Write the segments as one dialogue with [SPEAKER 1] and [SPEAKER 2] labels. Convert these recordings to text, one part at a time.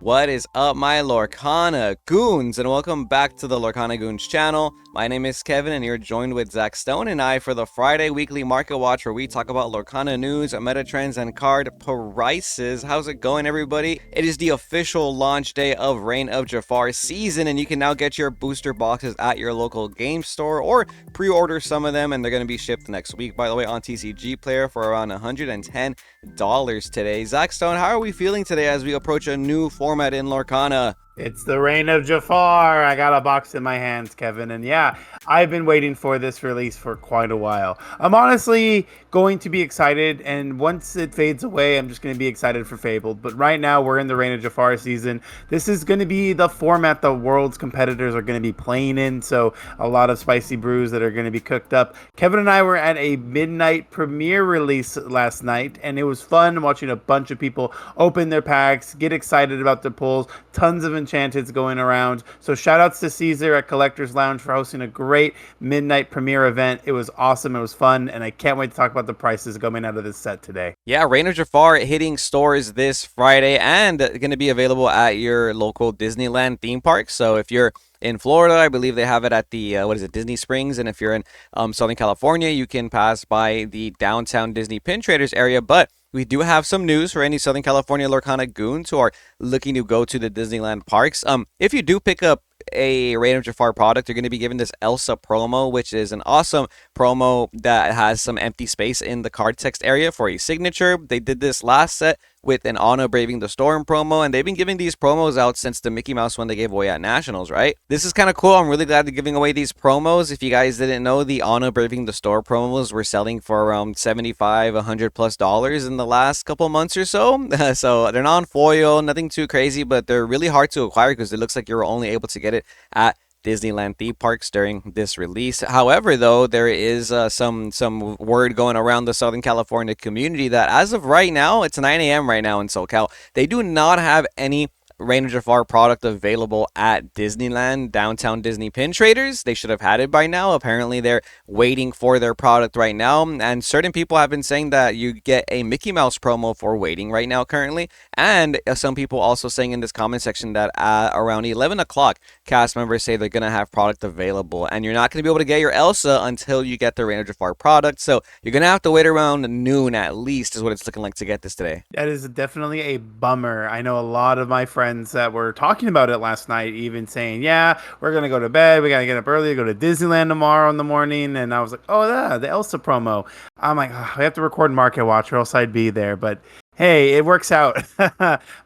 [SPEAKER 1] What is up, my Lorcana Goons, and welcome back to the Lorcana Goons channel. My name is Kevin, and you're joined with Zach Stone and I for the Friday weekly market watch, where we talk about Lorcana news, meta trends, and card prices. How's it going, everybody? It is the official launch day of Reign of Jafar season, and you can now get your booster boxes at your local game store or pre-order some of them, and they're going to be shipped next week, by the way, on TCG Player for around $110 today. Zach Stone, how are we feeling today as we approach a new format in Lorcana?
[SPEAKER 2] It's the Reign of Jafar. I got a box in my hands, Kevin. And yeah, I've been waiting for this release for quite a while. I'm honestly going to be excited. And once it fades away, I'm just going to be excited for Fabled. But right now, we're in the Reign of Jafar season. This is going to be the format the world's competitors are going to be playing in. So a lot of spicy brews that are going to be cooked up. Kevin and I were at a midnight premiere release last night. And it was fun watching a bunch of people open their packs, get excited about their pulls. Tons of enchanteds going around. So shout outs to Caesar at Collectors Lounge for hosting a great midnight premiere event. It was awesome. It was fun. And I can't wait to talk about the prices coming out of this set today.
[SPEAKER 1] Yeah, Reign of Jafar hitting stores this Friday and going to be available at your local Disneyland theme park. So if you're in Florida, I believe they have it at the, Disney Springs. And if you're in Southern California, you can pass by the downtown Disney Pin Traders area. But we do have some news for any Southern California Lorcana goons who are looking to go to the Disneyland parks. If you do pick up a Reign of Jafar product, you're going to be given this Elsa promo, which is an awesome promo that has some empty space in the card text area for a signature. They did this last set with an Anna Braving the Storm promo, and they've been giving these promos out since the Mickey Mouse one they gave away at Nationals, right? This is kind of cool. I'm really glad they're giving away these promos. If you guys didn't know, the Anna Braving the Storm promos were selling for around $75, $100+ in the last couple months or so. So they're non-foil, nothing too crazy, but they're really hard to acquire because it looks like you're only able to get it at Disneyland theme parks during this release. However, though, there is some word going around the Southern California community that as of right now, it's 9 a.m. right now in SoCal, they do not have any Reign of Jafar product available at Disneyland Downtown Disney Pin Traders. They should have had it by now. Apparently, they're waiting for their product right now. And certain people have been saying that you get a Mickey Mouse promo for waiting right now currently. And some people also saying in this comment section that around 11 o'clock, cast members say they're going to have product available. And you're not going to be able to get your Elsa until you get the Reign of Jafar product. So you're going to have to wait around noon at least is what it's looking like to get this today.
[SPEAKER 2] That is definitely a bummer. I know a lot of my friends that were talking about it last night, even saying, yeah, we're going to go to bed. We got to get up early to go to Disneyland tomorrow in the morning. And I was like, oh, yeah, the Elsa promo. I'm like, oh, we have to record Market Watch or else I'd be there. But hey, it works out.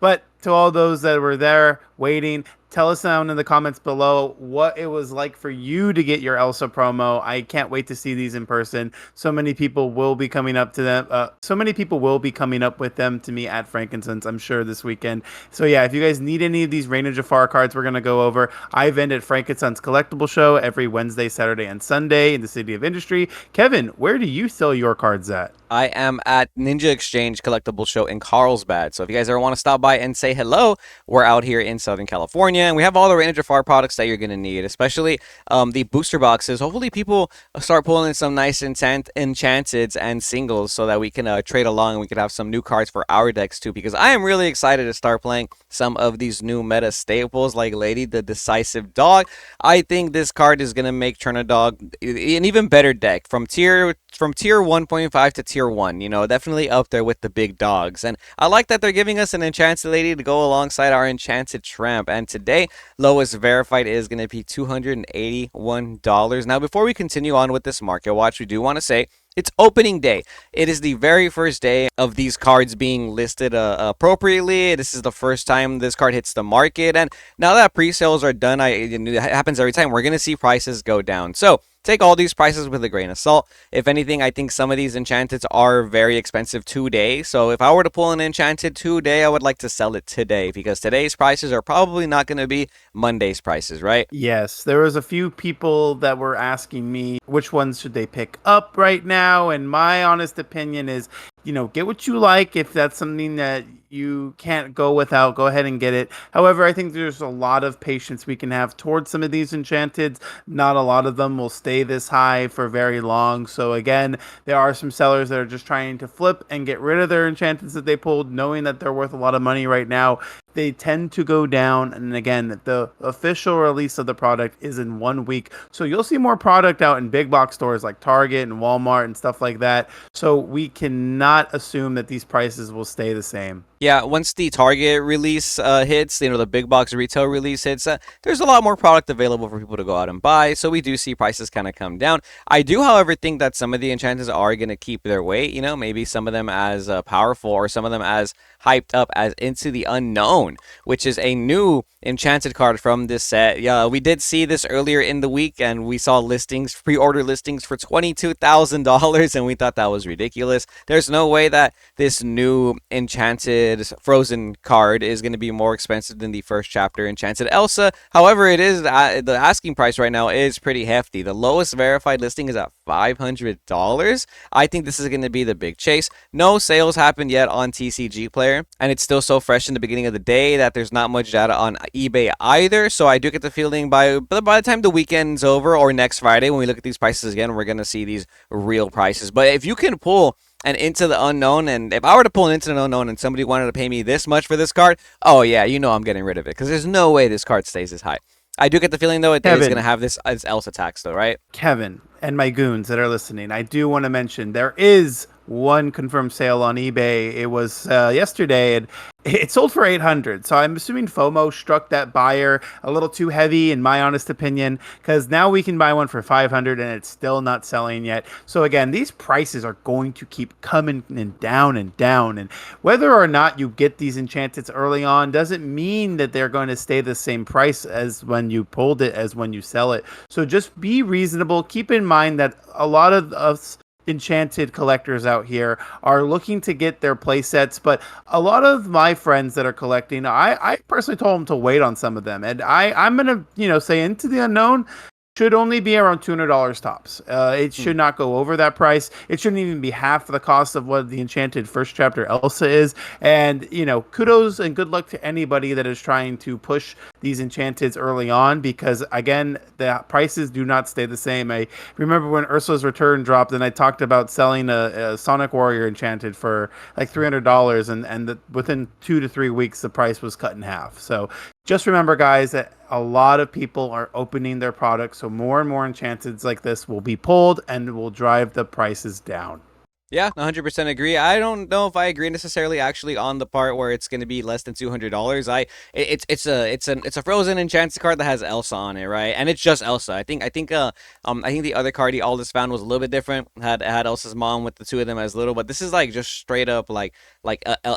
[SPEAKER 2] But to all those that were there waiting, tell us down in the comments below what it was like for you to get your Elsa promo. I can't wait to see these in person. So many people will be coming up to them. So many people will be coming up with them to me at Frankincense, I'm sure, this weekend. So yeah, if you guys need any of these Reign of Jafar cards we're going to go over, I vend at Frankincense Collectible Show every Wednesday, Saturday, and Sunday in the City of Industry. Kevin, where do you sell your cards at?
[SPEAKER 1] I am at Ninja Exchange Collectible Show in Carlsbad. So if you guys ever want to stop by and say hello, we're out here in Southern California. And we have all the Reign of Jafar products that you're going to need, especially the booster boxes. Hopefully people start pulling in some nice enchanteds and singles so that we can trade along and we can have some new cards for our decks too. Because I am really excited to start playing some of these new meta staples like Lady the Decisive Dog. I think this card is going to make Dog an even better deck from tier 1.5 to tier 1, definitely up there with the big dogs. And I like that they're giving us an enchanted lady to go alongside our enchanted tramp. And today, lowest verified is going to be $281. Now, before we continue on with this market watch, we do want to say it's opening day. It is the very first day of these cards being listed appropriately. This is the first time this card hits the market. And now that pre-sales are done, it happens every time, we're going to see prices go down. So take all these prices with a grain of salt. If anything, I think some of these enchanteds are very expensive today. So if I were to pull an enchanted today, I would like to sell it today because today's prices are probably not going to be Monday's prices, right?
[SPEAKER 2] Yes, there was a few people that were asking me which ones should they pick up right now. And my honest opinion is, get what you like. If that's something that you can't go without, go ahead and get it. However, I think there's a lot of patience we can have towards some of these enchanteds. Not a lot of them will stay this high for very long. So again, there are some sellers that are just trying to flip and get rid of their enchanteds that they pulled, knowing that they're worth a lot of money right now. they tend to go down. And again, the official release of the product is in 1 week. So you'll see more product out in big box stores like Target and Walmart and stuff like that. So we cannot assume that these prices will stay the same.
[SPEAKER 1] Yeah, once the Target release hits, the big box retail release hits, there's a lot more product available for people to go out and buy. So we do see prices kind of come down. I do, however, think that some of the enchanters are going to keep their weight. Maybe some of them as powerful or some of them as hyped up as Into the Unknown, which is a new enchanted card from this set. Yeah, we did see this earlier in the week, and we saw listings, pre-order listings for $22,000, and we thought that was ridiculous. There's no way that this new enchanted Frozen card is going to be more expensive than the first chapter Enchanted Elsa. However, it is the asking price right now is pretty hefty. The lowest verified listing is at $500. I think this is going to be the big chase. No sales happened yet on TCG Player, and it's still so fresh in the beginning of the day that there's not much data on eBay either. So I do get the feeling by the time the weekend's over or next Friday when we look at these prices again, we're going to see these real prices. But if you can pull and Into the Unknown, and if I were to pull an Into the Unknown and somebody wanted to pay me this much for this card, oh yeah, I'm getting rid of it because there's no way this card stays this high. I do get the feeling though it is going to
[SPEAKER 2] Kevin,
[SPEAKER 1] have this as Elsa tax though, right?
[SPEAKER 2] Kevin, and my goons that are listening, I do want to mention there is one confirmed sale on eBay. It was yesterday, and it sold for 800. So I'm assuming FOMO struck that buyer a little too heavy, in my honest opinion, because now we can buy one for 500 and it's still not selling yet. So again, these prices are going to keep coming and down and down. And whether or not you get these enchantments early on doesn't mean that they're going to stay the same price as when you pulled it as when you sell it. So just be reasonable. Keep in mind that a lot of us enchanted collectors out here are looking to get their play sets, but a lot of my friends that are collecting, I personally told them to wait on some of them, and I'm gonna say Into the Unknown should only be around $200 tops. It should not go over that price. It shouldn't even be half the cost of what the Enchanted first chapter Elsa is. And, kudos and good luck to anybody that is trying to push these Enchanteds early on, because, again, the prices do not stay the same. I remember when Ursula's Return dropped, and I talked about selling a Sonic Warrior Enchanted for like $300, and within 2 to 3 weeks, the price was cut in half. So just remember, guys, that a lot of people are opening their products, so more and more enchanteds like this will be pulled and will drive the prices down.
[SPEAKER 1] Yeah, 100% agree. I don't know if I agree necessarily actually on the part where it's going to be less than $200. It's a Frozen Enchanted card that has Elsa on it, right? And it's just Elsa. I think the other card he Aldous found was a little bit different. Had Elsa's mom with the two of them as little, but this is like just straight up like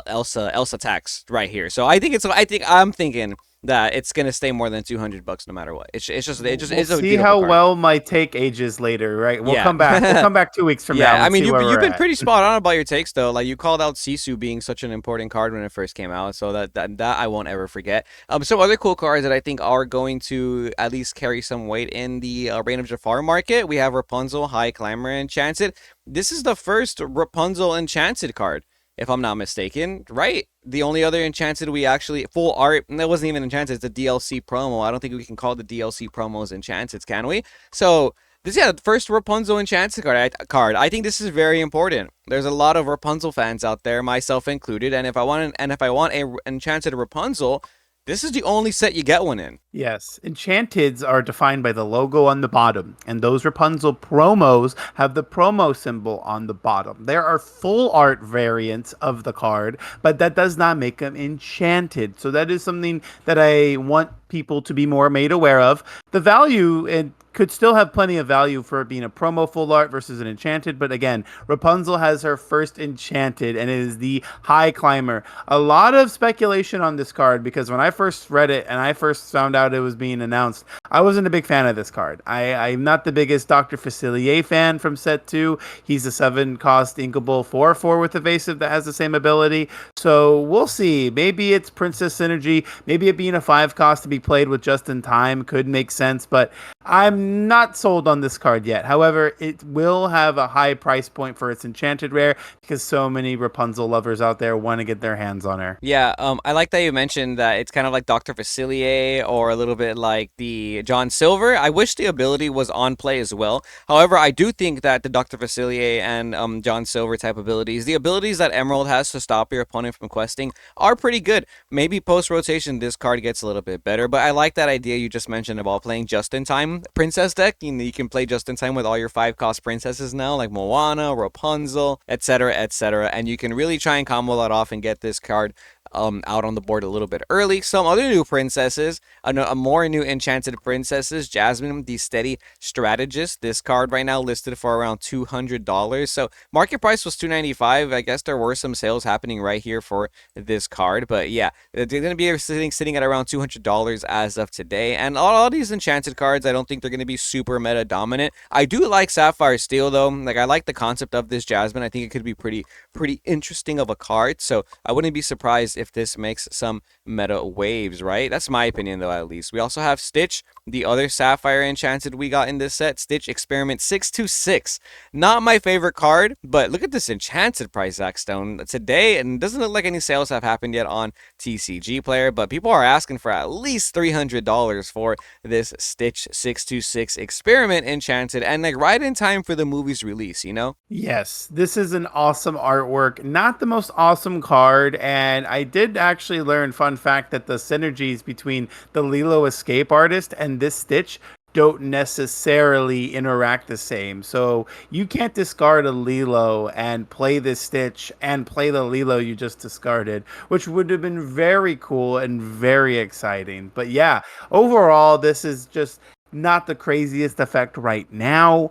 [SPEAKER 1] Elsa tax right here. So I'm thinking that it's gonna stay more than $200 no matter what. It's
[SPEAKER 2] We'll
[SPEAKER 1] it's a
[SPEAKER 2] see
[SPEAKER 1] beautiful
[SPEAKER 2] how
[SPEAKER 1] card.
[SPEAKER 2] well my take ages later, right? We'll
[SPEAKER 1] Yeah.
[SPEAKER 2] come back. We'll come back 2 weeks from now
[SPEAKER 1] Yeah, I
[SPEAKER 2] and
[SPEAKER 1] mean,
[SPEAKER 2] see where
[SPEAKER 1] you've
[SPEAKER 2] we're
[SPEAKER 1] been
[SPEAKER 2] at.
[SPEAKER 1] pretty spot on about your takes though. Like you called out Sisu being such an important card when it first came out, so that I won't ever forget. Some other cool cards that I think are going to at least carry some weight in the Reign of Jafar market. We have Rapunzel, High Climber, Enchanted. This is the first Rapunzel Enchanted card, if I'm not mistaken, right? The only other Enchanted we actually full art, and that wasn't even Enchanted, it's a DLC promo. I don't think we can call the DLC promos Enchanted, can we? So the first Rapunzel Enchanted card. I think this is very important. There's a lot of Rapunzel fans out there, myself included, and if I want a Enchanted Rapunzel, this is the only set you get one in.
[SPEAKER 2] Yes, enchanteds are defined by the logo on the bottom, and those Rapunzel promos have the promo symbol on the bottom. There are full art variants of the card, but that does not make them enchanted. So that is something that I want people to be more made aware of. The value, it could still have plenty of value for it being a promo full art versus an enchanted, but again, Rapunzel has her first enchanted, and it is the High Climber. A lot of speculation on this card, because when I first read it and I first found out it was being announced, I wasn't a big fan of this card. I'm not the biggest Dr. Facilier fan from set 2. He's a 7 cost inkable 4/4 with evasive that has the same ability. So we'll see. Maybe it's Princess Synergy. Maybe it being a 5 cost to be played with just in time could make sense, but I'm I'm not sold on this card yet. However, it will have a high price point for its enchanted rare because so many Rapunzel lovers out there want to get their hands on her.
[SPEAKER 1] Yeah, I like that you mentioned that it's kind of like Dr. Facilier or a little bit like the John Silver. I wish the ability was on play as well. However, I do think that the Dr. Facilier and John Silver type abilities, the abilities that Emerald has to stop your opponent from questing, are pretty good. Maybe post rotation, this card gets a little bit better, but I like that idea you just mentioned about playing just in time princess deck. You can play just in time with all your 5 cost princesses now, like Moana, Rapunzel, etc., etc., and you can really try and combo that off and get this card out on the board a little bit early. Some other new princesses, a more new enchanted princesses, Jasmine, the steady strategist. This card right now listed for around $200. So market price was $295. I guess there were some sales happening right here for this card, but yeah, they're going to be sitting at around $200 as of today. And all these enchanted cards, I don't think they're going to be super meta dominant. I do like Sapphire Steel though. Like I like the concept of this Jasmine. I think it could be pretty interesting of a card. So I wouldn't be surprised if this makes some meta waves, right? That's my opinion, though, at least. We also have Stitch, the other Sapphire Enchanted we got in this set. Stitch Experiment 626. Not my favorite card, but look at this Enchanted price, Zach Stone, today, and it doesn't look like any sales have happened yet on TCG Player, but people are asking for at least $300 for this Stitch 626 Experiment Enchanted, and like right in time for the movie's release, you know?
[SPEAKER 2] Yes, this is an awesome artwork. Not the most awesome card, and I did actually learn, fun fact, that the synergies between the Lilo Escape artist and this Stitch don't necessarily interact the same. So you can't discard a Lilo and play this Stitch and play the Lilo you just discarded, which would have been very cool and very exciting. But yeah, overall, this is just not the craziest effect right now.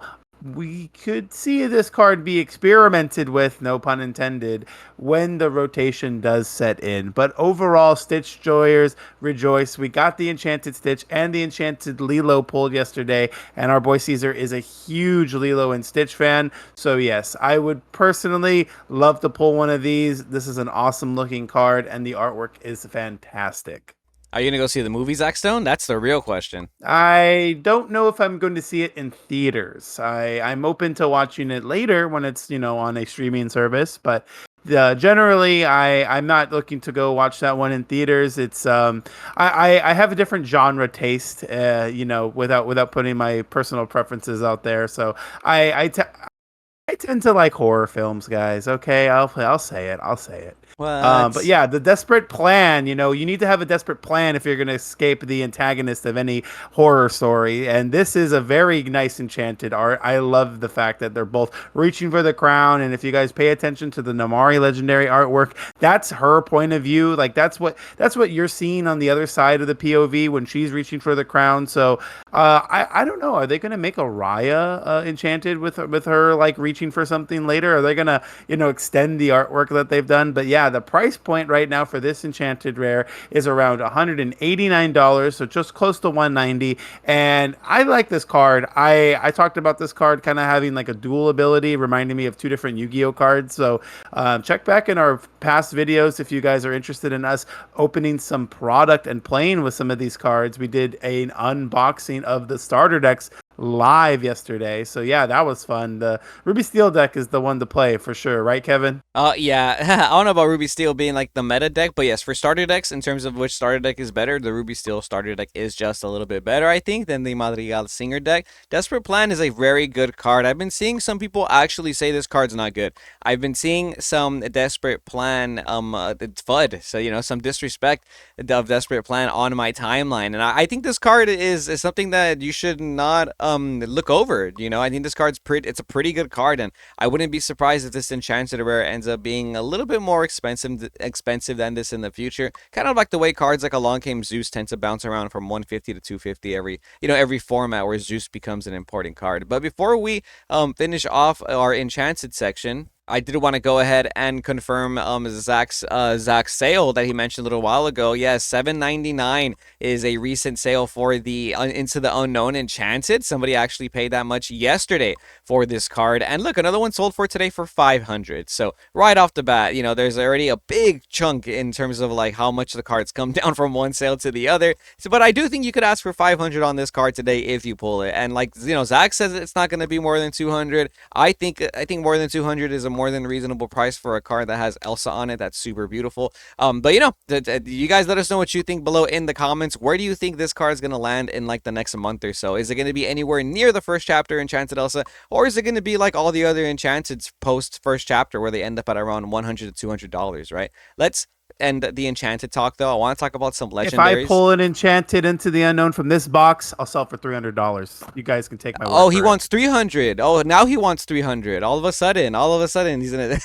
[SPEAKER 2] We could see this card be experimented with, no pun intended, when the rotation does set in. But overall, Stitch Joyers rejoice. We got the Enchanted Stitch and the Enchanted Lilo pulled yesterday, and our boy Caesar is a huge Lilo and Stitch fan. So yes, I would personally love to pull one of these. This is an awesome looking card, and the artwork is fantastic.
[SPEAKER 1] Are you gonna go see the movie, Zach Stone? That's the real question.
[SPEAKER 2] I don't know if I'm going to see it in theaters. I'm open to watching it later when it's, on a streaming service, but generally I'm not looking to go watch that one in theaters. It's I have a different genre taste, without putting my personal preferences out there. So I tend to like horror films, guys. Okay, I'll say it. I'll say it. But
[SPEAKER 1] What?
[SPEAKER 2] yeah, the desperate plan. You need to have a desperate plan if you're going to escape the antagonist of any horror story. And this is a very nice enchanted art. I love the fact that they're both reaching for the crown. And if you guys pay attention to the Namari legendary artwork, that's her point of view. Like that's what you're seeing on the other side of the POV when she's reaching for the crown. So I don't know. Are they going to make a Raya enchanted with her like reaching for something later? Are they going to extend the artwork that they've done? But yeah, the price point right now for this enchanted rare is around $189, so just close to 190. And I like this card. I talked about this card kind of having like a dual ability, reminding me of two different Yu-Gi-Oh cards. So check back in our past videos if you guys are interested in us opening some product and playing with some of these cards. We did an unboxing of the starter decks live yesterday. So yeah, that was fun. The Ruby Steel deck is the one to play for sure, right, Kevin?
[SPEAKER 1] Yeah. I don't know about Ruby Steel being like the meta deck, but yes, for starter decks, in terms of which starter deck is better, the Ruby Steel starter deck is just a little bit better, I think, than the Madrigal Singer deck. Desperate Plan is a very good card. I've been seeing some people actually say this card's not good. I've been seeing some Desperate Plan FUD, so some disrespect of Desperate Plan on my timeline, and I think this card is something that you should not look over. I think this card's it's a pretty good card, and I wouldn't be surprised if this enchanted rare ends up being a little bit more expensive than this in the future. Kind of like the way cards like Along Came Zeus tend to bounce around from 150 to 250 every format where Zeus becomes an important card. But before we finish off our enchanted section, I did want to go ahead and confirm Zach's sale that he mentioned a little while ago. Yes, 7.99 is a recent sale for the Into the Unknown Enchanted. Somebody actually paid that much yesterday for this card. And look, another one sold for today for 500. So right off the bat, there's already a big chunk in terms of like how much the cards come down from one sale to the other. So, but I do think you could ask for 500 on this card today if you pull it. And like Zach says, it's not going to be more than 200. I think more than 200 is a more than reasonable price for a card that has Elsa on it. That's super beautiful. But you guys let us know what you think below in the comments. Where do you think this card is going to land in like the next month or so? Is it going to be anywhere near the first chapter Enchanted Elsa, or is it going to be like all the other Enchanteds post first chapter where they end up at around $100 to $200, right? Let's end the Enchanted talk though. I want to talk about some
[SPEAKER 2] If I
[SPEAKER 1] legendaries.
[SPEAKER 2] pull an enchanted into the unknown from this box, I'll sell for $300. You guys can take my word
[SPEAKER 1] Oh, he
[SPEAKER 2] for it.
[SPEAKER 1] wants 300. Oh, now he wants 300. All of a sudden, he's gonna.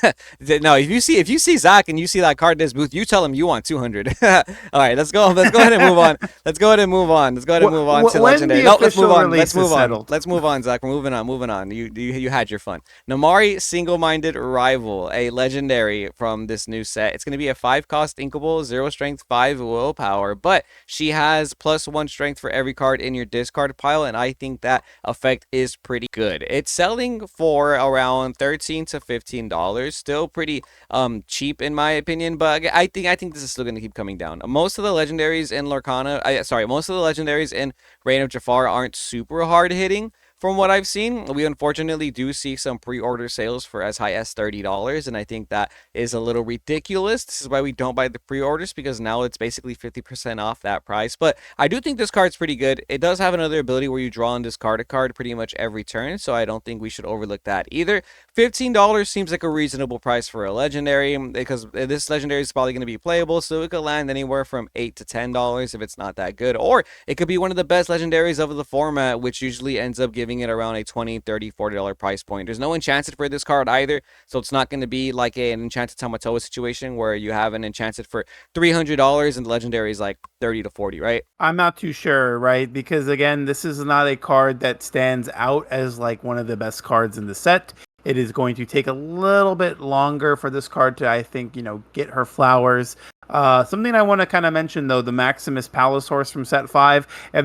[SPEAKER 1] No, if you see Zach and you see that card in his booth, you tell him you want 200. All right, let's go. Let's go ahead and move on. Let's go ahead and move on. Let's go ahead and move on to
[SPEAKER 2] When
[SPEAKER 1] legendary.
[SPEAKER 2] the
[SPEAKER 1] No, let's move
[SPEAKER 2] official
[SPEAKER 1] on. Let's
[SPEAKER 2] release is
[SPEAKER 1] move on.
[SPEAKER 2] settled.
[SPEAKER 1] Let's move on, Zach. We're moving on. Moving on. You had your fun. Namari, single-minded rival, a legendary from this new set. It's gonna be a 5-cost inkable, 0 strength, 5 willpower, but she has +1 strength for every card in your discard pile, and I think that effect is pretty good. It's selling for around $13 to $15, still pretty cheap in my opinion, but I think this is still going to keep coming down. Most of the legendaries in most of the legendaries in Reign of Jafar aren't super hard hitting. From what I've seen, we unfortunately do see some pre-order sales for as high as $30, and I think that is a little ridiculous. This is why we don't buy the pre-orders, because now it's basically 50% off that price. But I do think this card's pretty good. It does have another ability where you draw and discard a card pretty much every turn, so I don't think we should overlook that either. $15 seems like a reasonable price for a legendary, because this legendary is probably going to be playable, so it could land anywhere from $8 to $10 if it's not that good, or it could be one of the best legendaries of the format, which usually ends up giving it around a $20, $30, $40 price point. There's no enchanted for this card either, so it's not going to be like an enchanted Tamatoa situation where you have an enchanted for $300 and the legendary is like 30 to 40, right?
[SPEAKER 2] I'm not too sure, right? Because again, this is not a card that stands out as like one of the best cards in the set. It is going to take a little bit longer for this card to, I think, get her flowers. Something I want to kind of mention though, the Maximus Palace Horse from set 5, if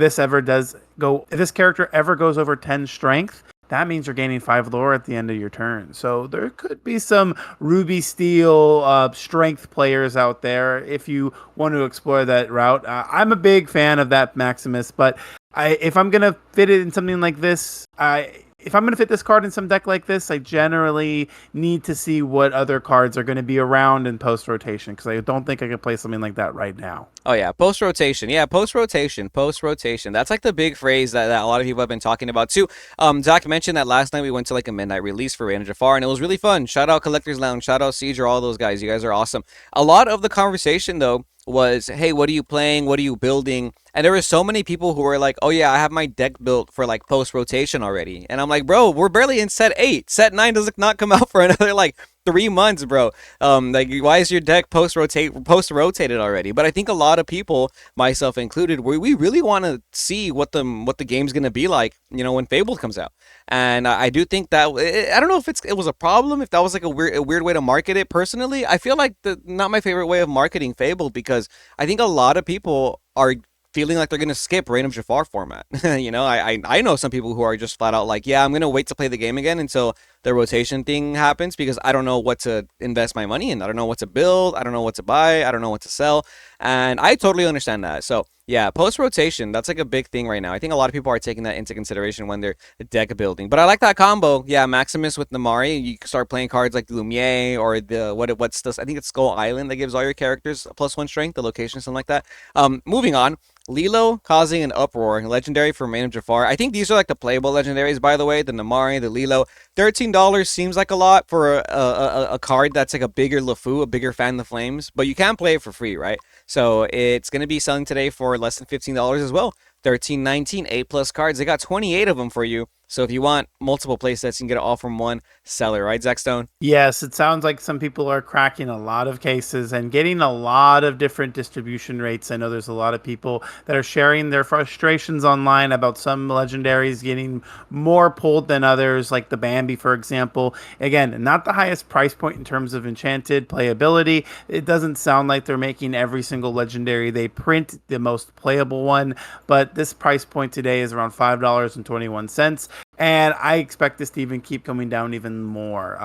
[SPEAKER 2] this character ever goes over 10 strength, that means you're gaining 5 lore at the end of your turn. So there could be some Ruby Steel strength players out there if you want to explore that route. I'm a big fan of that Maximus, but if I'm going to fit it in something like this, if I'm going to fit this card in some deck like this, I generally need to see what other cards are going to be around in post-rotation, because I don't think I can play something like that right now.
[SPEAKER 1] Oh yeah, post rotation. Yeah, post rotation, post rotation. That's like the big phrase that a lot of people have been talking about too. Zach mentioned that last night we went to like a midnight release for Reign of Jafar, and it was really fun. Shout out Collectors Lounge, shout out Siege, all those guys. You guys are awesome. A lot of the conversation though was, hey, what are you playing? What are you building? And there were so many people who were like, oh yeah, I have my deck built for like post rotation already. And I'm like, bro, we're barely in set 8. Set 9 does not come out for another like 3 months, bro. Like, why is your deck post rotated already? But I think a lot of people, myself included, we really want to see what the game's gonna be like, when Fabled comes out. And I do think that I don't know if it was a problem, if that was like a weird way to market it. Personally, I feel like not my favorite way of marketing Fabled, because I think a lot of people are feeling like they're gonna skip Reign of Jafar format. I know some people who are just flat out like, yeah, I'm gonna wait to play the game again until the rotation thing happens, because I don't know what to invest my money in. I don't know what to build. I don't know what to buy. I don't know what to sell. And I totally understand that. So yeah, post rotation, that's like a big thing right now. I think a lot of people are taking that into consideration when they're deck building. But I like that combo. Yeah, Maximus with Namari. You can start playing cards like the Lumiere or what's this? I think it's Skull Island that gives all your characters a +1 strength, the location, something like that. Moving on. Lilo causing an uproar, legendary from Reign of Jafar. I think these are like the playable legendaries, by the way. The Namari, the Lilo. $13 seems like a lot for a card that's like a bigger LeFou, a bigger Fan the Flames, but you can play it for free, right? So it's going to be selling today for less than $15 as well. 13.19, 8+ cards. They got 28 of them for you So if you want multiple playsets, you can get it all from one seller, right, Zach Stone?
[SPEAKER 2] Yes, it sounds like some people are cracking a lot of cases and getting a lot of different distribution rates. I know there's a lot of people that are sharing their frustrations online about some legendaries getting more pulled than others, like the Bambi, for example. Again, not the highest price point in terms of enchanted playability. It doesn't sound like they're making every single legendary they print the most playable one, but this price point today is around $5.21, and I expect this to even keep coming down even more.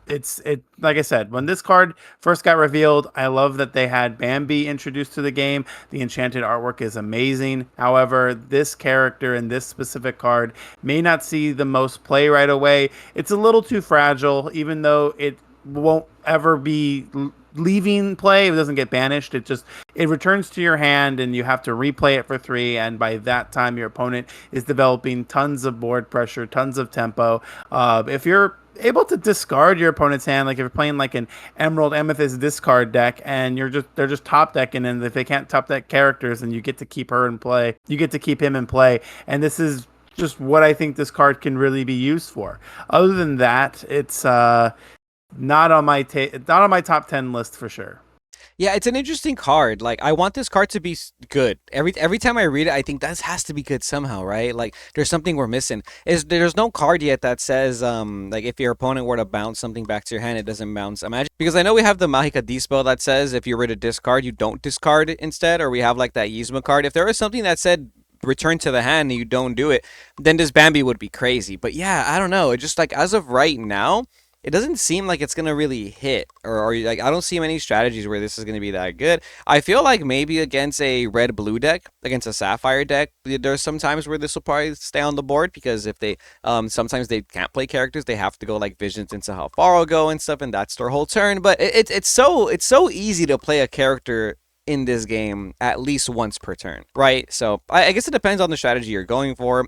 [SPEAKER 2] It's like I said, when this card first got revealed, I love that they had Bambi introduced to the game. The enchanted artwork is amazing. However, this character and this specific card may not see the most play right away. It's a little too fragile, even though it won't ever be leaving play. It doesn't get banished. It returns to your hand and you have to replay it for 3, and by that time your opponent is developing tons of board pressure, tons of tempo. If you're able to discard your opponent's hand, like if you're playing like an Emerald Amethyst discard deck and they're just top decking, and if they can't top deck characters, and you get to keep her in play, you get to keep him in play. And this is just what I think this card can really be used for. Other than that, it's not on my top 10 list for sure.
[SPEAKER 1] Yeah, it's an interesting card. Like, I want this card to be good. Every time I read it, I think this has to be good somehow, right? Like, there's something we're missing. Is there's no card yet that says like if your opponent were to bounce something back to your hand, it doesn't bounce. Imagine, because I know we have the Magica Dispo that says if you were to discard, you don't discard it instead, or we have like that Yzma card. If there was something that said return to the hand and you don't do it, then this Bambi would be crazy. But yeah, I don't know. It just like as of right now, it doesn't seem like it's gonna really hit, or like I don't see many strategies where this is gonna be that good. I feel like maybe against a red blue deck, against a sapphire deck, there's some times where this will probably stay on the board because if they sometimes they can't play characters, they have to go like visions into how far will go and stuff, and that's their whole turn. But it's so easy to play a character in this game at least once per turn, right? So I guess it depends on the strategy you're going for,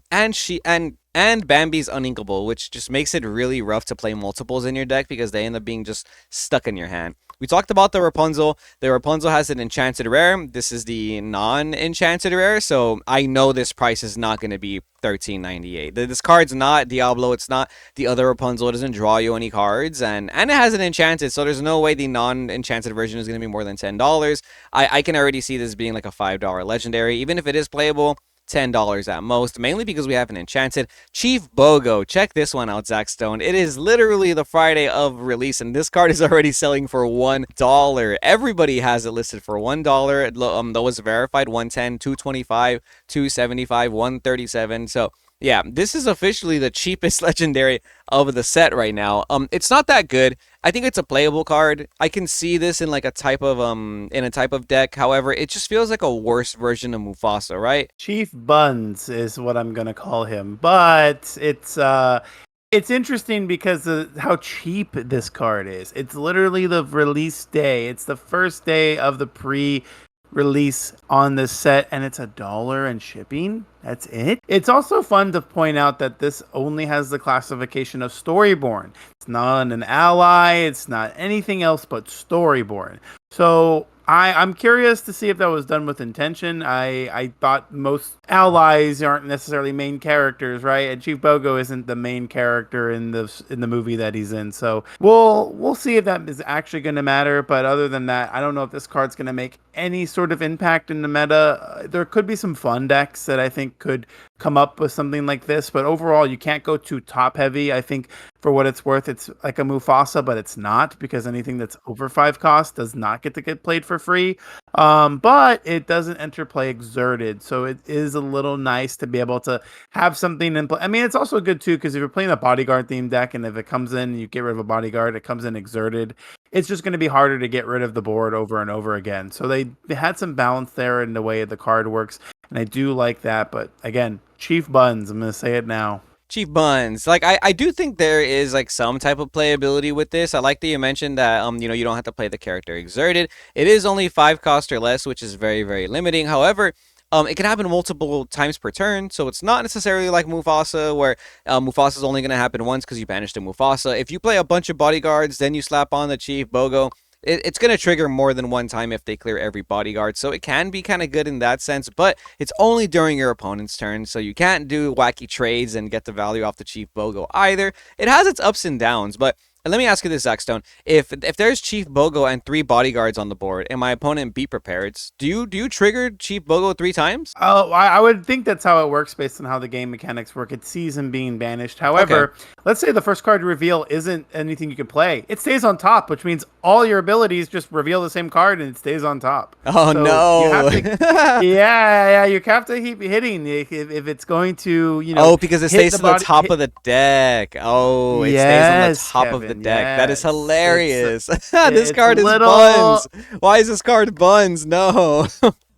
[SPEAKER 1] and Bambi's uninkable, which just makes it really rough to play multiples in your deck because they end up being just stuck in your hand. We talked about the Rapunzel. The Rapunzel has an enchanted rare. This is the non-enchanted rare, so I know this price is not going to be $13.98. This card's not Diablo. It's not the other Rapunzel. It doesn't draw you any cards, and it has an enchanted, so there's no way the non-enchanted version is going to be more than $10. I can already see this being like a $5 legendary, even if it is playable. $10 at most, mainly because we have an enchanted Chief Bogo. Check this one out, Zach Stone. It is literally the Friday of release, and this card is already selling for $1. Everybody has it listed for $1. That was verified 110, 225, 275, 137. So yeah, this is officially the cheapest legendary of the set right now. It's not that good. I think it's a playable card. I can see this in like a type of in a type of deck. However, it just feels like a worse version of Mufasa, right?
[SPEAKER 2] Chief Buns is what I'm gonna call him, but it's interesting because of how cheap this card is. It's literally the release day. It's the first day of the pre-release on this set, and it's $1 and shipping. That's it. It's also fun to point out that this only has the classification of Storyborn. It's not an ally. It's not anything else but Storyborn. So I'm curious to see if that was done with intention. I thought most allies aren't necessarily main characters, right? And Chief Bogo isn't the main character in the movie that he's in. So we'll see if that is actually going to matter. But other than that, I don't know if this card's going to make any sort of impact in the meta. There could be some fun decks that I think could come up with something like this, but overall you can't go too top heavy. I think for what it's worth, it's like a Mufasa, but it's not, because anything that's over 5 cost does not get to get played for free. But it doesn't enter play exerted, so it is a little nice to be able to have something in play. I mean, it's also good too, because if you're playing a bodyguard themed deck, and if it comes in and you get rid of a bodyguard, it comes in exerted, it's just going to be harder to get rid of the board over and over again. So they had some balance there in the way the card works, and I do like that. But again, Chief Buns, I'm going to say it now.
[SPEAKER 1] Chief Buns. Like I do think there is like some type of playability with this. I like that you mentioned that you don't have to play the character exerted. It is only 5 cost or less, which is very, very limiting. However, it can happen multiple times per turn, so it's not necessarily like Mufasa, where Mufasa is only going to happen once because you banished a Mufasa. If you play a bunch of bodyguards, then you slap on the Chief Bogo, it's going to trigger more than one time if they clear every bodyguard. So it can be kind of good in that sense, but it's only during your opponent's turn. So you can't do wacky trades and get the value off the Chief Bogo either. It has its ups and downs, but let me ask you this, Zach Stone. If there's Chief Bogo and 3 bodyguards on the board, and my opponent beat prepared, do you trigger Chief Bogo 3 times?
[SPEAKER 2] Oh, I would think that's how it works based on how the game mechanics work. It sees him being banished.
[SPEAKER 1] Okay.
[SPEAKER 2] However, let's say the first card reveal isn't anything you can play. It stays on top, which means all your abilities just reveal the same card and it stays on top.
[SPEAKER 1] Oh
[SPEAKER 2] So you have
[SPEAKER 1] no.
[SPEAKER 2] to, yeah, you have to keep hitting if it's going to,
[SPEAKER 1] Oh, because it
[SPEAKER 2] hit
[SPEAKER 1] stays
[SPEAKER 2] the
[SPEAKER 1] to the
[SPEAKER 2] body.
[SPEAKER 1] top of the deck. Oh, it stays on the
[SPEAKER 2] Yes,
[SPEAKER 1] top of the
[SPEAKER 2] Kevin.
[SPEAKER 1] deck. That is
[SPEAKER 2] Yes,
[SPEAKER 1] hilarious. This
[SPEAKER 2] it's
[SPEAKER 1] card is
[SPEAKER 2] little.
[SPEAKER 1] buns. Why is this card buns? No.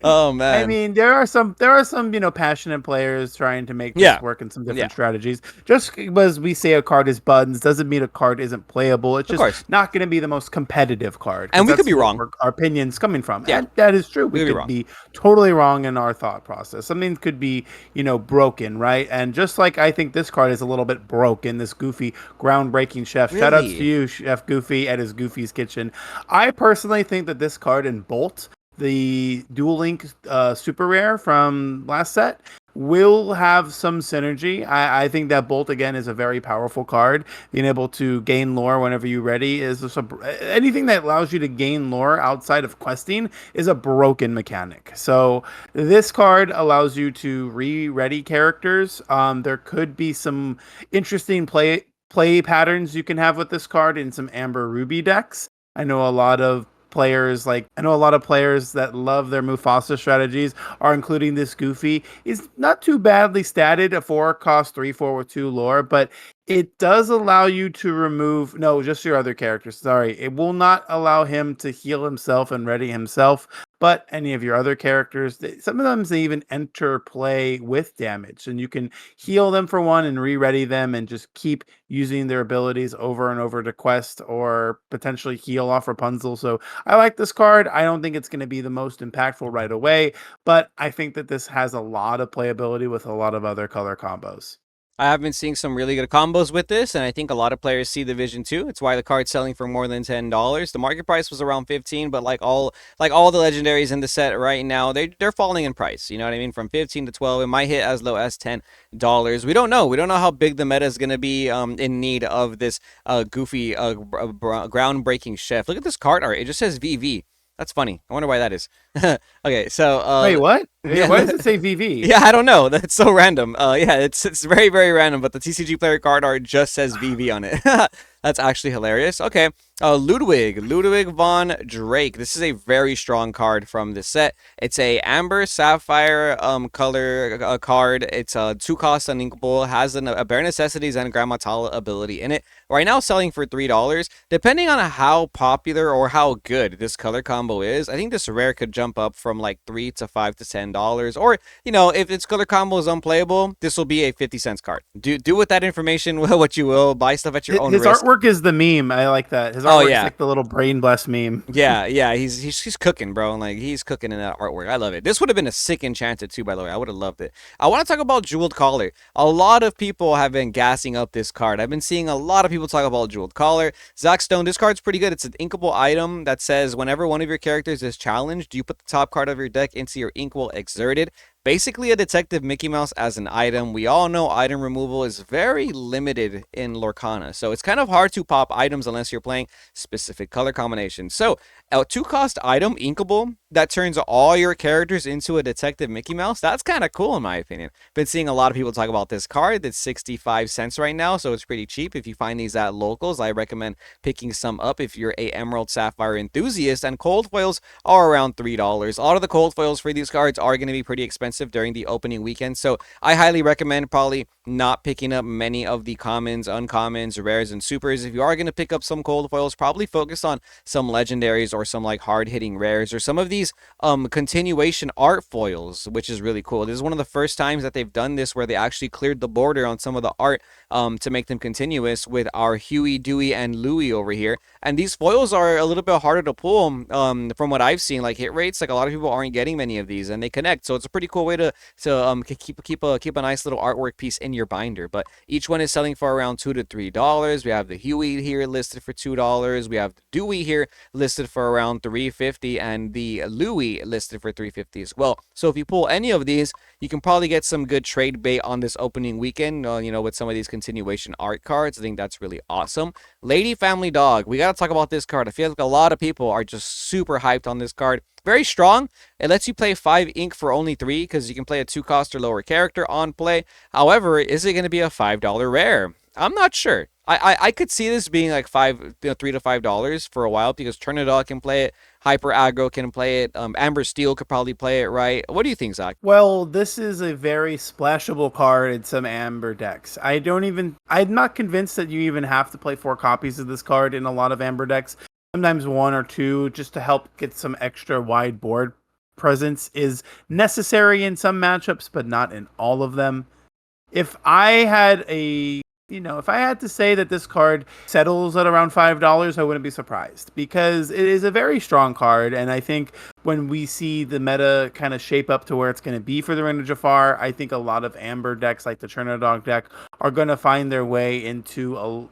[SPEAKER 1] Oh
[SPEAKER 2] I
[SPEAKER 1] man.
[SPEAKER 2] mean, there are some passionate players trying to make this
[SPEAKER 1] Yeah.
[SPEAKER 2] work in some
[SPEAKER 1] Yeah.
[SPEAKER 2] different strategies. Just because we say a card is buttons doesn't mean a card isn't playable. It's
[SPEAKER 1] Of
[SPEAKER 2] just
[SPEAKER 1] course.
[SPEAKER 2] not going to be the most competitive card because
[SPEAKER 1] And we could
[SPEAKER 2] that's
[SPEAKER 1] be
[SPEAKER 2] what
[SPEAKER 1] wrong.
[SPEAKER 2] our opinions coming from,
[SPEAKER 1] Yeah.
[SPEAKER 2] and that is true.
[SPEAKER 1] We
[SPEAKER 2] We
[SPEAKER 1] could be
[SPEAKER 2] could
[SPEAKER 1] wrong.
[SPEAKER 2] be totally wrong in our thought process. Something could be broken, right? And just like I think this card is a little bit broken, this Goofy groundbreaking chef. Shout outs to
[SPEAKER 1] Really?
[SPEAKER 2] you, Chef Goofy, at his Goofy's Kitchen. I personally think that this card in Bolt, the Dual Link super rare from last set, will have some synergy. I think that Bolt again is a very powerful card. Being able to gain lore whenever you're ready is just anything that allows you to gain lore outside of questing is a broken mechanic. So this card allows you to re-ready characters. There could be some interesting play patterns you can have with this card in some Amber Ruby decks. I know a lot of players that love their Mufasa strategies are including this Goofy. He's not too badly statted, a 4 cost 3/4 with 2 lore, but it does allow you to remove no, just your other characters. Sorry. It will not allow him to heal himself and ready himself, but any of your other characters. Some of them they even enter play with damage, and you can heal them for one and re-ready them and just keep using their abilities over and over to quest or potentially heal off Rapunzel. So I like this card. I don't think it's going to be the most impactful right away, but I think that this has a lot of playability with a lot of other color combos.
[SPEAKER 1] I have been seeing some really good combos with this, and I think a lot of players see the vision too. It's why the card's selling for more than $10. The market price was around 15, but like all the legendaries in the set right now, they're falling in price. You know what I mean? From 15 to 12, it might hit as low as $10. We don't know. We don't know how big the meta is going to be in need of this goofy groundbreaking chef. Look at this card art. It just says VV. That's funny. I wonder why that is. Okay, so
[SPEAKER 2] Wait, what?
[SPEAKER 1] yeah,
[SPEAKER 2] Why does it say VV?
[SPEAKER 1] yeah, I don't know. That's so random. Yeah, it's very very random. But the TCG player card art just says VV on it. That's actually hilarious. Okay, Ludwig von Drake. This is a very strong card from the set. It's a amber sapphire color card. It's a 2 cost uninkable. Has a bare necessities and Grand Matala ability in it. Right now selling for $3. Depending on how popular or how good this color combo is, I think this rare could jump up from like 3 to 5 to $10. Or if its color combo is unplayable, this will be a 50 cents card. Do with that information what you will. Buy stuff at your own
[SPEAKER 2] His
[SPEAKER 1] risk.
[SPEAKER 2] artwork is the meme. I like that. His
[SPEAKER 1] Oh
[SPEAKER 2] artwork is
[SPEAKER 1] yeah.
[SPEAKER 2] like the little brain blast meme.
[SPEAKER 1] Yeah, he's cooking, bro. Like he's cooking in that artwork. I love it. This would have been a sick enchanted too, by the way. I would have loved it. I want to talk about Jeweled Collar. A lot of people have been gassing up this card. I've been seeing a lot of people talk about Jeweled Collar. Zach Stone, this card's pretty good. It's an inkable item that says whenever one of your characters is challenged, you put the top card of your deck into your Inkwell Exerted. Basically, a Detective Mickey Mouse as an item. We all know item removal is very limited in Lorcana, so it's kind of hard to pop items unless you're playing specific color combinations. So, a 2 cost item, Inkable, that turns all your characters into a Detective Mickey Mouse. That's kind of cool, in my opinion. Been seeing a lot of people talk about this card. It's 65 cents right now, so it's pretty cheap. If you find these at locals, I recommend picking some up if you're a Emerald Sapphire enthusiast. And cold foils are around $3. A lot of the cold foils for these cards are going to be pretty expensive during the opening weekend, so I highly recommend probably not picking up many of the commons, uncommons, rares, and supers. If you are going to pick up some cold foils, probably focus on some legendaries or some like hard-hitting rares or some of these continuation art foils, which is really cool. This is one of the first times that they've done this where they actually cleared the border on some of the art to make them continuous with our Huey, Dewey, and Louie over here. And these foils are a little bit harder to pull from what I've seen. Like hit rates, like a lot of people aren't getting many of these, and they connect. So it's a pretty cool way to keep a nice little artwork piece in your binder. But each one is selling for around $2 to $3. We have the Huey here listed for $2. We have the Dewey here listed for around $3.50, and the Louis listed for $3.50 as well. So if you pull any of these, you can probably get some good trade bait on this opening weekend, with some of these continuation art cards. I think that's really awesome. Lady Family Dog. We got to talk about this card. I feel like a lot of people are just super hyped on this card. Very strong. It lets you play 5 ink for only 3 because you can play a 2 cost or lower character on play. However, is it going to be a $5 rare? I'm not sure. I could see this being like $3 to $5 for a while because Trinidad can play it, Hyper Aggro can play it, Amber Steel could probably play it, right? What do you think, Zach?
[SPEAKER 2] Well, this is a very splashable card in some Amber decks. I'm not convinced that you even have to play 4 copies of this card in a lot of Amber decks. Sometimes 1 or 2 just to help get some extra wide board presence is necessary in some matchups, but not in all of them. If I had if I had to say that this card settles at around $5, I wouldn't be surprised because it is a very strong card. And I think when we see the meta kind of shape up to where it's going to be for the Reign of Jafar, I think a lot of Amber decks like the Trinidad deck are going to find their way into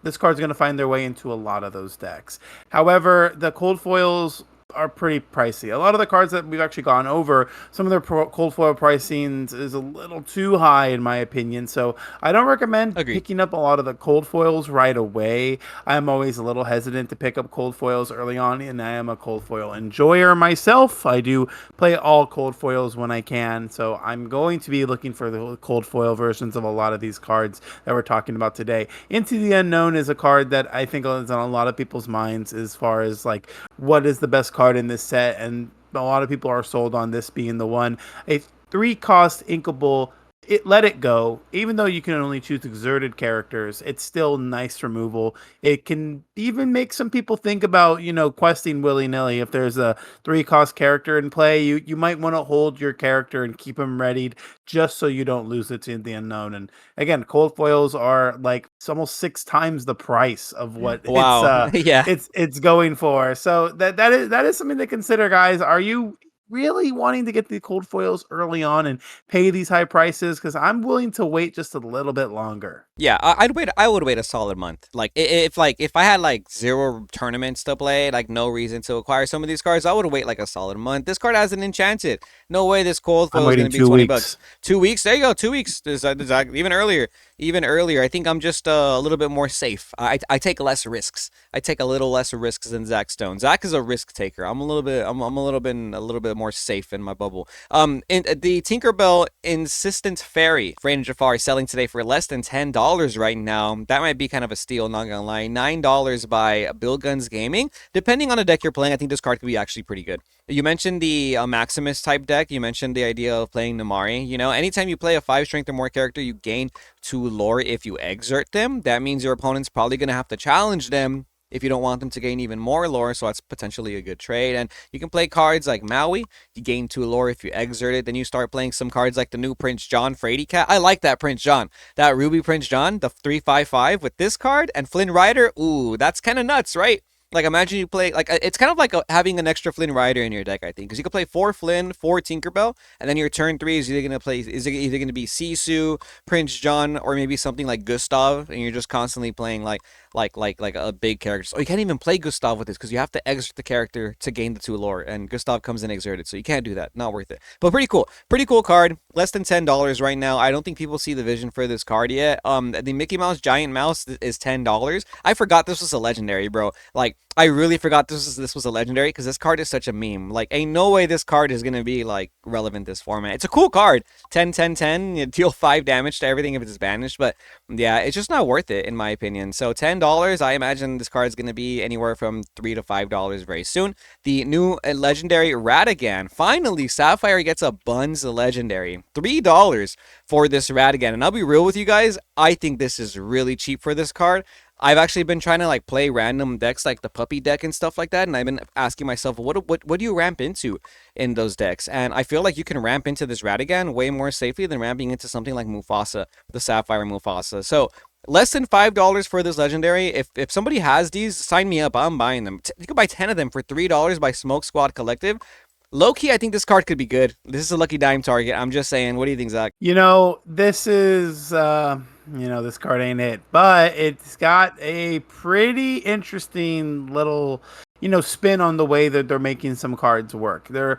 [SPEAKER 2] this card's going to find their way into a lot of those decks. However, the cold foils are pretty pricey. A lot of the cards that we've actually gone over, some of their cold foil pricing is a little too high in my opinion. So I don't recommend
[SPEAKER 1] Agreed.
[SPEAKER 2] picking up a lot of the cold foils right away. I'm always a little hesitant to pick up cold foils early on, and I am a cold foil enjoyer myself. I do play all cold foils when I can. So I'm going to be looking for the cold foil versions of a lot of these cards that we're talking about today. Into the Unknown is a card that I think is on a lot of people's minds as far as like what is the best card in this set, and a lot of people are sold on this being the one. A 3 cost inkable, let it go. Even though you can only choose exerted characters, it's still nice removal. It can even make some people think about, questing willy-nilly. If there's a 3 cost character in play, you might want to hold your character and keep him readied just so you don't lose it to the Unknown. And again, cold foils are like it's almost 6 times the price of what
[SPEAKER 1] Wow. Yeah.
[SPEAKER 2] it's going for. So that is something to consider, guys. Are you really wanting to get the cold foils early on and pay these high prices? Because I'm willing to wait just a little bit longer.
[SPEAKER 1] Yeah, I'd wait. I would wait a solid month. Like if I had like 0 tournaments to play, like no reason to acquire some of these cards, I would wait like a solid month. This card has an enchanted. No way this cold
[SPEAKER 2] I'm
[SPEAKER 1] foil is
[SPEAKER 2] waiting
[SPEAKER 1] gonna be
[SPEAKER 2] 2
[SPEAKER 1] $20.
[SPEAKER 2] weeks.
[SPEAKER 1] 2 weeks. There you go. 2 weeks. Even earlier. Even earlier. I think I'm just a little bit more safe. I take less risks. I take a little less risks than Zach Stone. Zach is a risk taker. I'm a little bit. I'm a little bit more safe in my bubble. In the Tinkerbell Insistent Fairy, Rain Jafar is selling today for less than $10 right now. That might be kind of a steal, not gonna lie. $9 by Bill Guns Gaming. Depending on the deck you're playing, I think this card could be actually pretty good. You mentioned the Maximus type deck. You mentioned the idea of playing Namari. Anytime you play a 5 strength or more character, you gain 2 lore if you exert them. That means your opponent's probably gonna have to challenge them if you don't want them to gain even more lore, so that's potentially a good trade. And you can play cards like Maui. You gain 2 lore if you exert it. Then you start playing some cards like the new Prince John Frady Cat. I like that Prince John. That Ruby Prince John, the 3/5/5 with this card. And Flynn Rider, ooh, that's kind of nuts, right? Like, imagine you play, like, it's kind of like having an extra Flynn Rider in your deck, I think. Because you could play 4 Flynn, 4 Tinkerbell, and then your turn 3 is either going to be Sisu, Prince John, or maybe something like Gustav, and you're just constantly playing, like a big character. Oh, you can't even play Gustav with this, because you have to exert the character to gain the 2 lore, and Gustav comes in exerted, so you can't do that. Not worth it. But pretty cool. Pretty cool card. Less than $10 right now. I don't think people see the vision for this card yet. The Mickey Mouse Giant Mouse is $10. I forgot this was a legendary, bro. Like, I really forgot this was a legendary because this card is such a meme. Like, ain't no way this card is gonna be like relevant this format. It's a cool card. 10, 10, 10. You deal 5 damage to everything if it's banished, but yeah, it's just not worth it in my opinion. So $10, I imagine this card is gonna be anywhere from $3 to $5 very soon. The new legendary Ratigan. Finally, Sapphire gets a Buns legendary. $3 for this Ratigan. And I'll be real with you guys, I think this is really cheap for this card. I've actually been trying to like play random decks like the puppy deck and stuff like that, and I've been asking myself, what do you ramp into in those decks? And I feel like you can ramp into this Ratigan way more safely than ramping into something like Mufasa, the Sapphire Mufasa. So less than $5 for this legendary. If somebody has these, sign me up. I'm buying them. You can buy 10 of them for $3 by Smoke Squad Collective. Low key, I think this card could be good. This is a lucky dime target. I'm just saying. What do you think, Zach?
[SPEAKER 2] This is this card ain't it, but it's got a pretty interesting little spin on the way that they're making some cards work. They're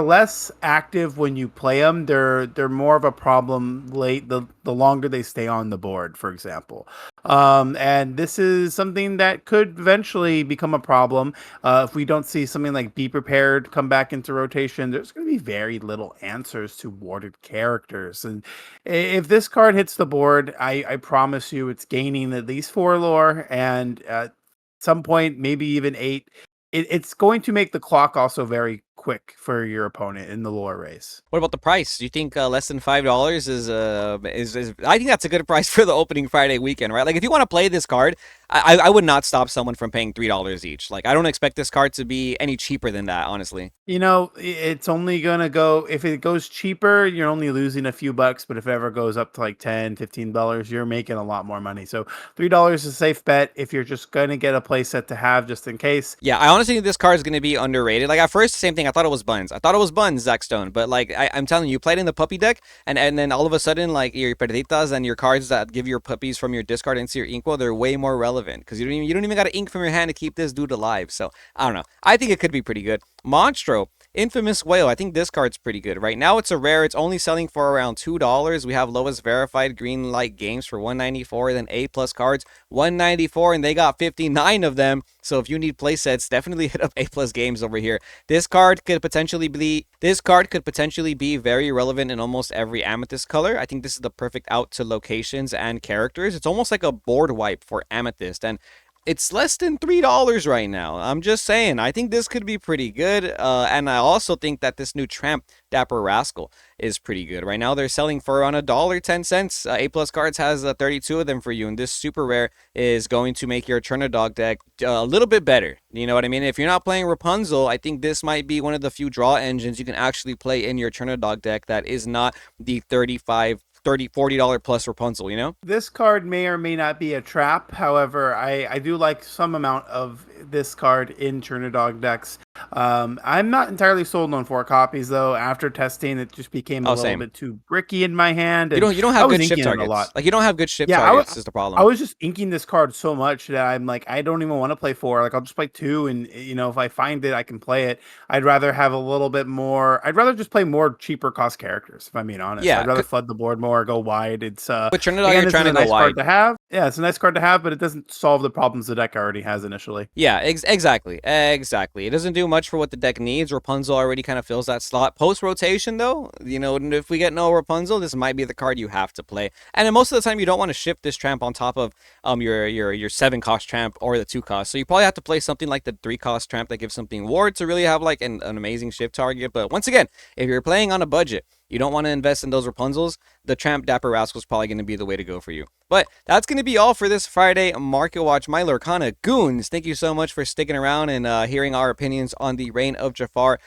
[SPEAKER 2] less active when you play them. They're more of a problem late the longer they stay on the board, for example. And this is something that could eventually become a problem if we don't see something like Be Prepared come back into rotation. There's going to be very little answers to warded characters, and if this card hits the board, I promise you, it's gaining at least 4 lore, and at some point, maybe even 8. It's going to make the clock also very quick for your opponent in the lore race.
[SPEAKER 1] What about the price? Do you think less than $5 is? I think that's a good price for the opening Friday weekend, right? Like if you want to play this card, I would not stop someone from paying $3 each. Like I don't expect this card to be any cheaper than that, honestly.
[SPEAKER 2] It's only gonna go if it goes cheaper, you're only losing a few bucks, but if it ever goes up to like $10, $15, you're making a lot more money. So $3 is a safe bet if you're just gonna get a playset to have just in case.
[SPEAKER 1] Yeah, I honestly think this card is going to be underrated. Like at first, same thing. I thought it was buns. I thought it was buns, Zach Stone. But like I'm telling you, you played in the puppy deck, and then all of a sudden, like your perditas and your cards that give your puppies from your discard into your inkwell, they're way more relevant because you don't even got to ink from your hand to keep this dude alive. So I don't know. I think it could be pretty good. Monstro. Infamous Whale. I think this card's pretty good. Right now, it's a rare. It's only selling for around $2. We have lowest verified green light games for 194. Then A plus cards 194, and they got 59 of them. So if you need play sets, definitely hit up A plus games over here. This card could potentially be very relevant in almost every amethyst color. I think this is the perfect out to locations and characters. It's almost like a board wipe for amethyst, and it's less than $3 right now. I'm just saying. I think this could be pretty good. And I also think that this new Tramp Dapper Rascal is pretty good. Right now they're selling for around $1.10. A plus cards has 32 of them for you, and this super rare is going to make your Chernodog deck a little bit better. You know what I mean? If you're not playing Rapunzel, I think this might be one of the few draw engines you can actually play in your Chernodog deck that is not the 35 30 $40 plus Rapunzel, you know?
[SPEAKER 2] This card may or may not be a trap. However, I do like some amount of this card in Chernodog decks. I'm not entirely sold on 4 copies though. After testing, it just became a little
[SPEAKER 1] Same.
[SPEAKER 2] bit too bricky in my hand.
[SPEAKER 1] You
[SPEAKER 2] And
[SPEAKER 1] don't
[SPEAKER 2] I
[SPEAKER 1] have
[SPEAKER 2] was
[SPEAKER 1] good ship
[SPEAKER 2] inking it a
[SPEAKER 1] targets.
[SPEAKER 2] lot.
[SPEAKER 1] Like you don't have good ship
[SPEAKER 2] Yeah,
[SPEAKER 1] targets is the
[SPEAKER 2] I
[SPEAKER 1] problem.
[SPEAKER 2] was just inking this card so much that I'm like, I don't even want to play 4. Like I'll just play 2, and if I find it, I can play it. I'd rather have a little bit more. I'd rather just play more cheaper cost characters. If I'm being honest,
[SPEAKER 1] Yeah,
[SPEAKER 2] I'd rather flood the board more, go wide. It's
[SPEAKER 1] with Trinidad
[SPEAKER 2] again,
[SPEAKER 1] you're
[SPEAKER 2] this
[SPEAKER 1] trying
[SPEAKER 2] is
[SPEAKER 1] to
[SPEAKER 2] a
[SPEAKER 1] go
[SPEAKER 2] nice card
[SPEAKER 1] wide.
[SPEAKER 2] to have. Yeah, it's a nice card to have, but it doesn't solve the problems the deck already has initially.
[SPEAKER 1] Yeah, exactly. Exactly. It doesn't do much for what the deck needs. Rapunzel already kind of fills that slot. Post rotation, though, if we get no Rapunzel, this might be the card you have to play. And then most of the time, you don't want to shift this tramp on top of your 7 cost tramp or the 2 cost. So you probably have to play something like the 3 cost tramp that gives something ward to really have like an amazing shift target. But once again, if you're playing on a budget, you don't want to invest in those Rapunzels, the Tramp Dapper Rascal is probably going to be the way to go for you. But that's going to be all for this Friday Market Watch. My Lorcana Goons, thank you so much for sticking around and hearing our opinions on the Reign of Jafar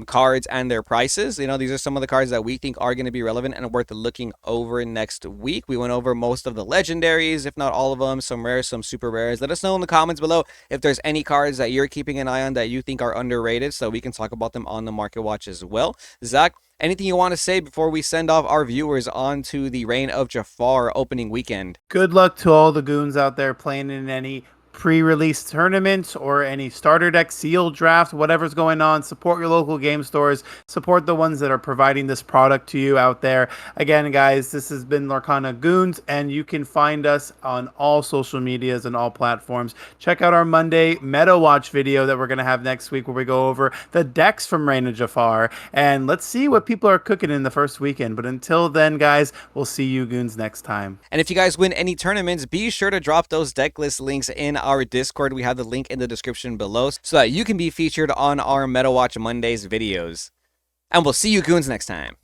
[SPEAKER 1] cards and their prices. These are some of the cards that we think are going to be relevant and worth looking over next week. We went over most of the legendaries, if not all of them, some rares, some super rares. Let us know in the comments below if there's any cards that you're keeping an eye on that you think are underrated so we can talk about them on the Market Watch as well. Zach, anything you want to say before we send off our viewers on to the Reign of Jafar opening weekend?
[SPEAKER 2] Good luck to all the goons out there playing in any pre-release tournaments or any starter deck seal draft, whatever's going on. Support your local game stores. Support the ones that are providing this product to you out there. Again, guys, this has been Lorcana Goons, and you can find us on all social medias and all platforms. Check out our Monday Meta Watch video that we're going to have next week where we go over the decks from Reign of Jafar, and let's see what people are cooking in the first weekend. But until then, guys, we'll see you goons next time.
[SPEAKER 1] And if you guys win any tournaments, be sure to drop those deck list links in our Discord. We have the link in the description below so that you can be featured on our Meta Watch Mondays videos. And we'll see you goons next time.